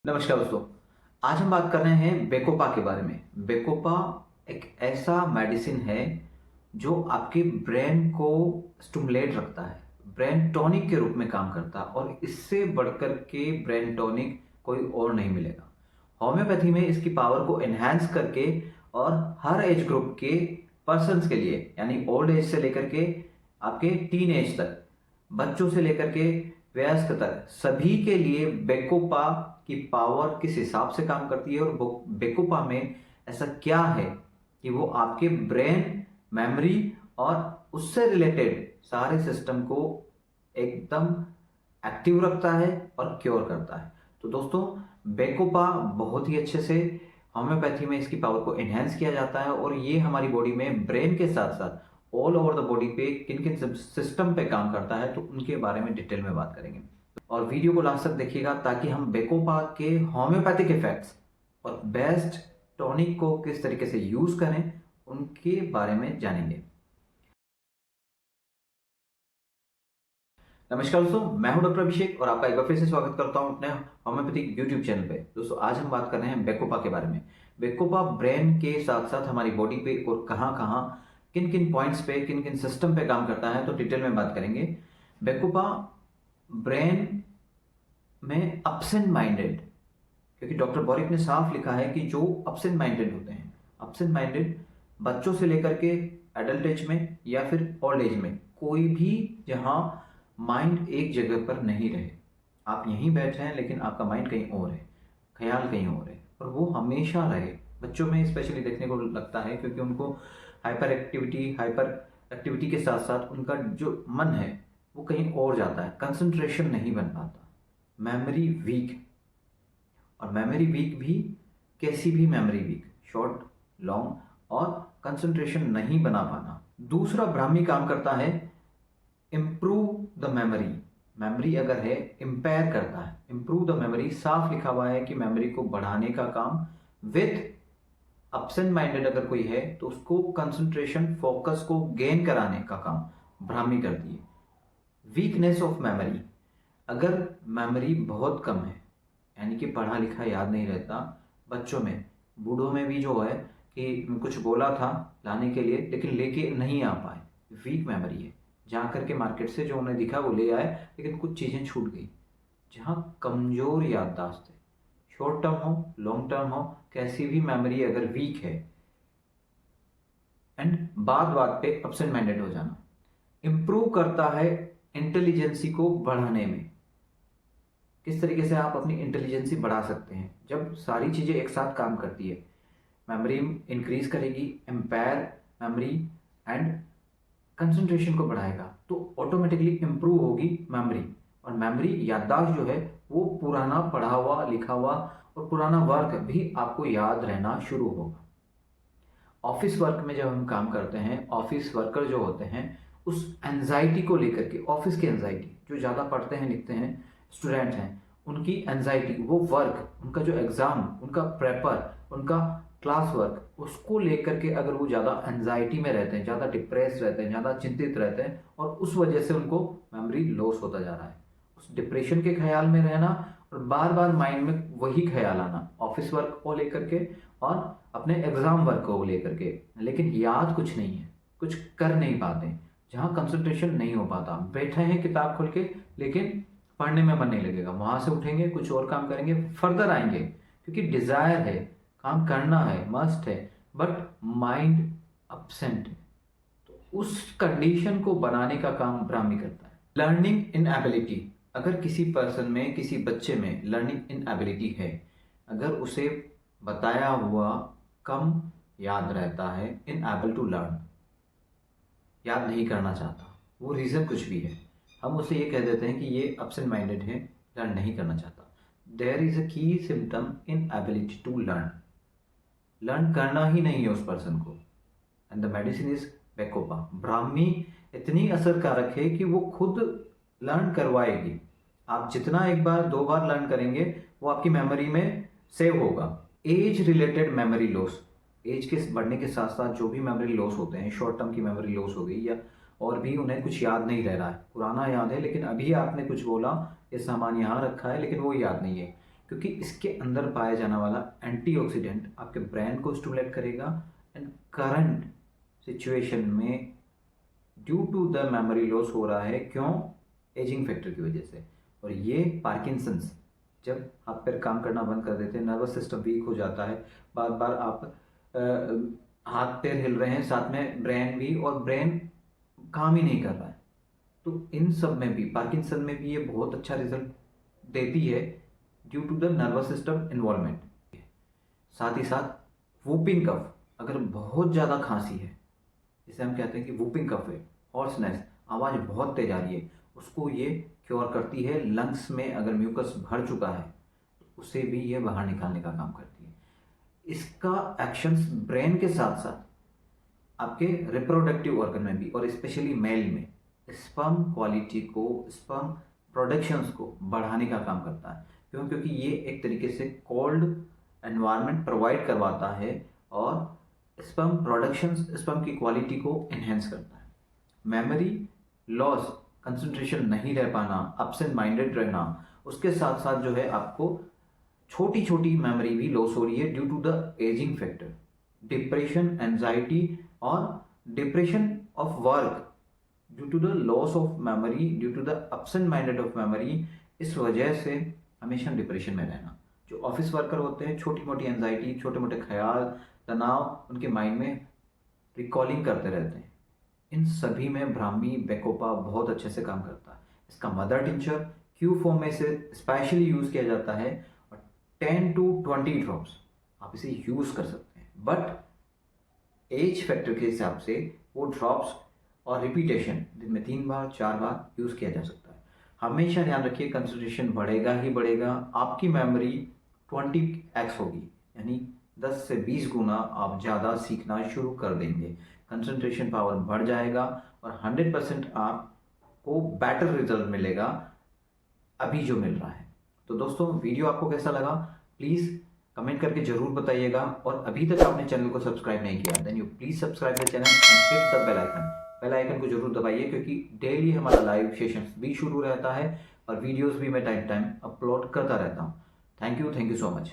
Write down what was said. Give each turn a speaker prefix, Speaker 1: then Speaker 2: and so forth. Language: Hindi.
Speaker 1: नमस्कार दोस्तों। आज हम बात कर रहे हैं बेकोपा के बारे में। बेकोपा एक ऐसा मेडिसिन है जो आपके ब्रेन को स्टिमुलेट रखता है, ब्रेन टॉनिक के रूप में काम करता है और इससे बढ़कर के ब्रेन टॉनिक कोई और नहीं मिलेगा। होम्योपैथी में इसकी पावर को एनहांस करके और हर एज ग्रुप के पर्सन्स के लिए, यानी ओल्ड एज से लेकर के आपके टीन एज तक, बच्चों से लेकर के वयस्क तक, सभी के लिए बेकोपा की पावर किस हिसाब से काम करती है और बेकोपा में ऐसा क्या है कि वो आपके ब्रेन, मेमोरी और उससे रिलेटेड सारे सिस्टम को एकदम एक्टिव रखता है और क्योर करता है। तो दोस्तों, बेकोपा बहुत ही अच्छे से होम्योपैथी में इसकी पावर को एनहेंस किया जाता है और ये हमारी बॉडी में ब्रेन के साथ साथ ऑल ओवर द बॉडी पे किन किन सिस्टम पे काम करता है, तो उनके बारे में डिटेल में बात करेंगे। और वीडियो को लास्ट तक देखिएगा ताकि हम बेकोपा के होम्योपैथिक इफेक्ट्स और बेस्ट टॉनिक को किस तरीके से यूज करें उनके बारे में जानेंगे। नमस्कार दोस्तों, मैं हूं डॉक्टर अभिषेक और आपका एक बार फिर से स्वागत करता हूं अपने होम्योपैथिक यूट्यूब चैनल पे। दोस्तों, आज हम बात कर रहे हैं बेकोपा के बारे में। बेकोपा ब्रेन के साथ साथ हमारी बॉडी पे और कहाँ कहाँ, किन किन पॉइंट्स पे, किन किन सिस्टम पे काम करता है, तो डिटेल में बात करेंगे। बेकोपा ब्रेन में अपसेंट माइंडेड, क्योंकि डॉक्टर बॉरिक ने साफ लिखा है कि जो अपसेंट माइंडेड होते हैं, अपसेंट माइंडेड बच्चों से लेकर के एडल्ट एज में या फिर ओल्ड एज में, कोई भी जहां माइंड एक जगह पर नहीं रहे, आप यहीं बैठे हैं लेकिन आपका माइंड कहीं और है, ख्याल कहीं और है, और वो हमेशा रहे। बच्चों में स्पेशली देखने को लगता है क्योंकि उनको हाइपर एक्टिविटी के साथ साथ उनका जो मन है वो कहीं और जाता है, कंसंट्रेशन नहीं बन पाता, मेमोरी वीक। और मेमोरी वीक भी कैसी भी मेमोरी वीक, शॉर्ट, लॉन्ग, और कंसंट्रेशन नहीं बना पाना। दूसरा ब्राह्मी काम करता है इम्प्रूव द मेमोरी। मेमोरी अगर है, इंपेयर करता है। इम्प्रूव द मेमोरी साफ लिखा हुआ है कि मेमोरी को बढ़ाने का काम। विथ एब्सेंट माइंडेड अगर कोई है तो उसको कंसंट्रेशन, फोकस को गेन कराने का काम ब्राह्मी करती है। वीकनेस ऑफ मेमोरी, अगर मेमोरी बहुत कम है, यानी कि पढ़ा लिखा याद नहीं रहता, बच्चों में, बूढ़ों में भी जो है कि कुछ बोला था लाने के लिए लेकिन लेके नहीं आ पाए, वीक मेमोरी है। जा करके मार्केट से जो उन्हें दिखा वो ले आए लेकिन कुछ चीज़ें छूट गई। जहाँ कमजोर याददाश्त है, शॉर्ट टर्म हो, लॉन्ग टर्म हो, कैसी भी मेमोरी अगर वीक है, एंड बात बात पे एब्सेंट माइंडेड हो जाना। इंप्रूव करता है इंटेलिजेंसी को बढ़ाने में। किस तरीके से आप अपनी इंटेलिजेंसी बढ़ा सकते हैं जब सारी चीज़ें एक साथ काम करती है। मेमोरी इंक्रीज करेगी, एम्पायर मेमोरी एंड कंसंट्रेशन को बढ़ाएगा, तो ऑटोमेटिकली इंप्रूव होगी मेमोरी। और मेमोरी, याददाश्त जो है वो पुराना पढ़ा हुआ, लिखा हुआ और पुराना वर्क भी आपको याद रहना शुरू होगा। ऑफिस वर्क में जब हम काम करते हैं, ऑफिस वर्कर जो होते हैं उस एंजाइटी को लेकर के, ऑफिस की एंजाइटी, जो ज़्यादा पढ़ते हैं लिखते हैं स्टूडेंट हैं, उनकी एंजाइटी, वो वर्क, उनका जो एग्ज़ाम, उनका प्रेपर, उनका क्लास वर्क, उसको लेकर के अगर वो ज़्यादा एंजाइटी में रहते हैं, ज़्यादा डिप्रेस रहते हैं, ज़्यादा चिंतित रहते हैं और उस वजह से उनको मेमोरी लॉस होता जा रहा है, उस डिप्रेशन के ख्याल में रहना और बार बार माइंड में वही ख्याल आना, ऑफिस वर्क को लेकर के और अपने एग्ज़ाम वर्क को लेकर के, लेकिन याद कुछ नहीं है, कुछ कर नहीं पाते, जहाँ कंसंट्रेशन नहीं हो पाता। बैठे हैं किताब खोल के लेकिन पढ़ने में मन नहीं लगेगा, वहाँ से उठेंगे कुछ और काम करेंगे, फर्दर आएंगे क्योंकि डिज़ायर है, काम करना है, मस्ट है, बट माइंड अपसेंट है। तो उस कंडीशन को बनाने का काम ब्राह्मी करता है। लर्निंग इन एबिलिटी, अगर किसी पर्सन में, किसी बच्चे में लर्निंग इन एबिलिटी है, अगर उसे बताया हुआ कम याद रहता है, इन एबल टू लर्न, याद नहीं करना चाहता, वो रीज़न कुछ भी है, हम उसे ये कह देते हैं कि ये एब्सेंट माइंडेड है, लर्न नहीं करना चाहता। There is a key symptom in ability to learn, learn करना ही नहीं है उस पर्सन को, and the medicine is bacopa. Brahmi इतनी असरकारक है कि वो खुद लर्न करवाएगी। आप जितना एक बार दो बार लर्न करेंगे वो आपकी मेमोरी में सेव होगा। Age related memory loss, age के बढ़ने के साथ साथ जो भी मेमोरी लॉस होते हैं, शॉर्ट टर्म की मेमोरी लॉस हो गई या और भी उन्हें कुछ याद नहीं रह रहा है, पुराना याद है लेकिन अभी आपने कुछ बोला, ये सामान यहाँ रखा है लेकिन वो याद नहीं है, क्योंकि इसके अंदर पाया जाने वाला एंटीऑक्सीडेंट आपके ब्रेन को स्टिमुलेट करेगा एंड करंट सिचुएशन में due to the memory loss हो रहा है, क्यों? एजिंग फैक्टर की वजह से। और ये पार्किंसंस, जब हाथ पैर काम करना बंद कर देते हैं, नर्वस सिस्टम वीक हो जाता है, बार बार आप हाथ पैर हिल रहे हैं, साथ में ब्रेन भी, और ब्रेन काम ही नहीं कर रहा है, तो इन सब में भी, पार्किंसन में भी ये बहुत अच्छा रिजल्ट देती है due to the nervous system involvement. साथ ही साथ वूपिंग कफ, अगर बहुत ज़्यादा खांसी है, जिसे हम कहते हैं कि वूपिंग कफ है, हॉर्सनेस, आवाज़ बहुत तेज आ रही है, उसको ये क्योर करती है। लंग्स में अगर म्यूकस भर चुका है तो उसे भी ये बाहर निकालने का काम करती है। इसका एक्शंस ब्रेन के साथ साथ आपके रिप्रोडक्टिव ऑर्गन में भी, और स्पेशली मेल में स्पर्म क्वालिटी को, स्पर्म प्रोडक्शंस को बढ़ाने का काम करता है। क्यों? क्योंकि ये एक तरीके से कोल्ड एनवायरनमेंट प्रोवाइड करवाता है और स्पर्म प्रोडक्शंस, स्पर्म की क्वालिटी को एनहेंस करता है। मेमोरी लॉस, कंसंट्रेशन नहीं रह पाना, एब्सेंट माइंडेड रहना, उसके साथ साथ जो है आपको छोटी छोटी मेमोरी भी लॉस हो रही है due to the ageing factor. Depression, anxiety और depression of work due to the loss of memory, due to the absent minded of memory. इस वजह से हमेशा डिप्रेशन में रहना। जो ऑफिस वर्कर होते हैं, छोटी मोटी एंजाइटी, छोटे मोटे ख्याल, तनाव उनके माइंड में रिकॉलिंग करते रहते हैं। इन सभी में ब्राह्मी बेकोपा बहुत अच्छे से काम करता है। इसका मदर टिंचर क्यू फॉर्म में से स्पेशली यूज़ किया जाता है, और 10 to 20 ड्रॉप्स आप इसे यूज़ कर सकते हैं। बट एज फैक्टर के हिसाब से वो ड्रॉप्स और रिपीटेशन दिन में 3 बार 4 बार यूज़ किया जा सकता है। हमेशा ध्यान रखिए, कंसंट्रेशन बढ़ेगा ही बढ़ेगा, आपकी मेमोरी 20x होगी, यानी 10 से 20 गुना आप ज़्यादा सीखना शुरू कर देंगे। कंसंट्रेशन पावर बढ़ जाएगा और 100% आपको बेटर रिजल्ट मिलेगा अभी जो मिल रहा है। तो दोस्तों, वीडियो आपको कैसा लगा प्लीज़ कमेंट करके ज़रूर बताइएगा, और अभी तक आपने चैनल को सब्सक्राइब नहीं किया then you please subscribe the channel and hit the bell icon को जरूर दबाइए, क्योंकि डेली हमारा लाइव सेशंस भी शुरू रहता है और वीडियोस भी मैं टाइम अपलोड करता रहता हूँ। Thank you so much.